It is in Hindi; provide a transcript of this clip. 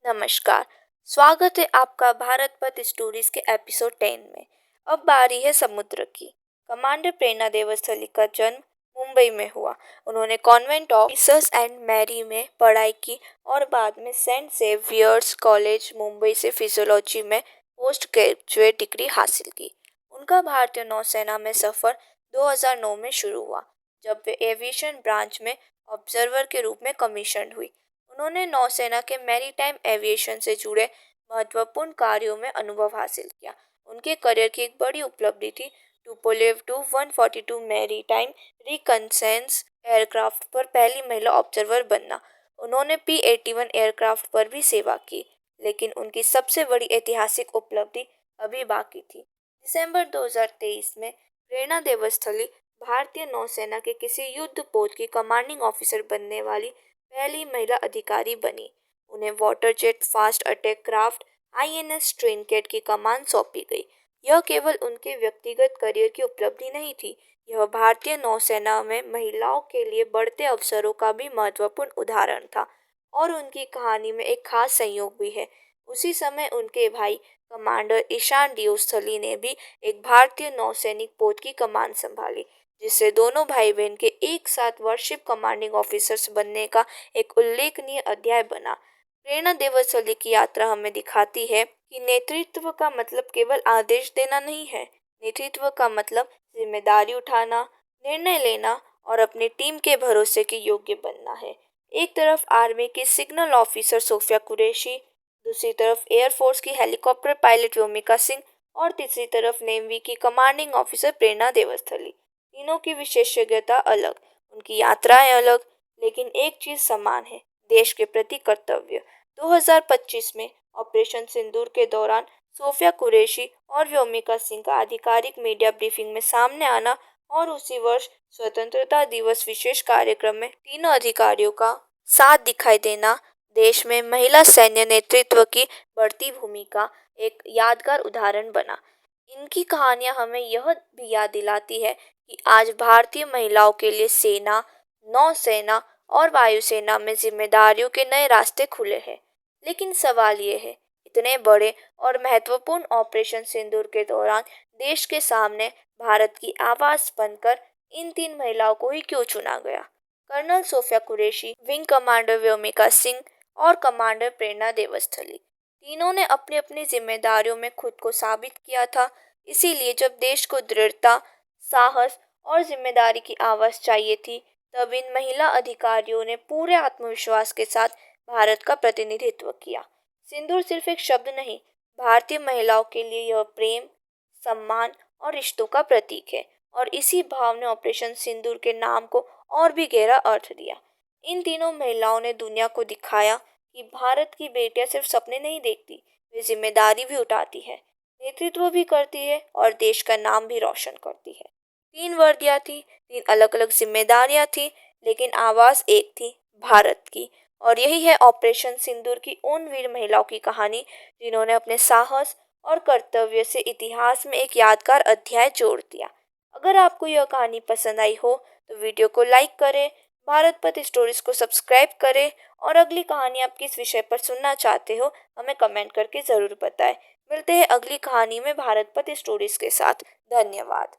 नमस्कार। स्वागत है आपका भारत पथ स्टोरीज के एपिसोड 10 में। अब बारी है समुद्र की। कमांडर प्रेरणा देवस्थली का जन्म मुंबई में हुआ। उन्होंने convent of Jesus and Mary में पढ़ाई की और बाद में सेंट जेवियर्स कॉलेज मुंबई से फिजियोलॉजी में पोस्ट ग्रेजुएट डिग्री हासिल की। उनका भारतीय नौसेना में सफर 2009 में शुरू हुआ, जब वे एविएशन ब्रांच में ऑब्जर्वर के रूप में कमीशन हुई। उन्होंने नौसेना के मैरीटाइम एविएशन से जुड़े महत्वपूर्ण कार्यों में अनुभव हासिल किया। उनके करियर की एक बड़ी उपलब्धि थी टुपोलेव टू-142 मैरीटाइम रिकनसेंस एयरक्राफ्ट पर पहली महिला ऑब्जर्वर बनना। उन्होंने P-81 एयरक्राफ्ट पर भी सेवा की, लेकिन उनकी सबसे बड़ी ऐतिहासिक उपलब्धि अभी बाकी थी। दिसंबर 2023 में प्रेरणा देवस्थली भारतीय नौसेना के किसी युद्ध पोत की कमांडिंग ऑफिसर बनने वाली पहली महिला अधिकारी बनी। उन्हें water jet fast attack craft INS ट्रिनिकेट की कमान सौंपी गई। यह केवल उनके व्यक्तिगत करियर की उपलब्धि नहीं थी, यह भारतीय नौसेना में महिलाओं के लिए बढ़ते अवसरों का भी महत्वपूर्ण उदाहरण था। और उनकी कहानी में एक खास संयोग भी है। उसी समय उनके भाई कमांडर ईशान डियोस्थली ने भी एक भारतीय नौसैनिक पोत की कमान संभाली, जिससे दोनों भाई बहन के एक साथ वारशिप कमांडिंग ऑफिसर्स बनने का एक उल्लेखनीय अध्याय बना। प्रेरणा देवस्थली की यात्रा हमें दिखाती है कि नेतृत्व का मतलब केवल आदेश देना नहीं है। नेतृत्व का मतलब जिम्मेदारी उठाना, निर्णय लेना और अपनी टीम के भरोसे के योग्य बनना है। एक तरफ आर्मी की सिग्नल ऑफिसर सोफिया कुरैशी, दूसरी तरफ एयरफोर्स की हेलीकॉप्टर पायलट व्योमिका सिंह और तीसरी तरफ नेवी की कमांडिंग ऑफिसर प्रेरणा देवस्थली। तीनों की विशेषज्ञता अलग, उनकी यात्राएं अलग, लेकिन एक चीज समान है, देश के प्रति कर्तव्य। 2025 में ऑपरेशन सिंदूर के दौरान सोफिया कुरैशी और व्योमिका सिंह का आधिकारिक मीडिया ब्रीफिंग में सामने आना और उसी वर्ष स्वतंत्रता दिवस विशेष कार्यक्रम में तीनों अधिकारियों का साथ दिखाई देना देश में महिला सैन्य नेतृत्व की बढ़ती भूमिका एक यादगार उदाहरण बना। इनकी कहानियां हमें यह भी याद दिलाती है कि आज भारतीय महिलाओं के लिए सेना, नौसेना और वायुसेना में जिम्मेदारियों के नए रास्ते खुले हैं। लेकिन सवाल ये है, इतने बड़े और महत्वपूर्ण ऑपरेशन सिंदूर के दौरान देश के सामने भारत की आवाज बनकर इन तीन महिलाओं को ही क्यों चुना गया? Colonel Sofiya Qureshi, wing commander Vyomika Singh और कमांडर प्रेरणा देवस्थली, तीनों ने अपनी अपनी जिम्मेदारियों में खुद को साबित किया था। इसीलिए जब देश को दृढ़ता, साहस और जिम्मेदारी की आवाज चाहिए थी, तब इन महिला अधिकारियों ने पूरे आत्मविश्वास के साथ भारत का प्रतिनिधित्व किया। सिंदूर सिर्फ एक शब्द नहीं, भारतीय महिलाओं के लिए यह प्रेम, सम्मान और रिश्तों का प्रतीक है। और इसी भाव ने ऑपरेशन सिंदूर के नाम को और भी गहरा अर्थ दिया। इन तीनों महिलाओं ने दुनिया को दिखाया कि भारत की बेटियां सिर्फ सपने नहीं देखती, वे जिम्मेदारी भी उठाती है, नेतृत्व भी करती है और देश का नाम भी रोशन करती है। तीन वर्दियां थी, तीन अलग अलग जिम्मेदारियां थी, लेकिन आवाज एक थी, भारत की। और यही है ऑपरेशन सिंदूर की उन वीर महिलाओं की कहानी, जिन्होंने अपने साहस और कर्तव्य से इतिहास में एक यादगार अध्याय जोड़ दिया। अगर आपको यह कहानी पसंद आई हो तो वीडियो को लाइक करें, भारत पथ स्टोरीज को सब्सक्राइब करें और अगली कहानी आप किस विषय पर सुनना चाहते हो हमें कमेंट करके जरूर बताएं। मिलते हैं अगली कहानी में भारत पथ स्टोरीज के साथ। धन्यवाद।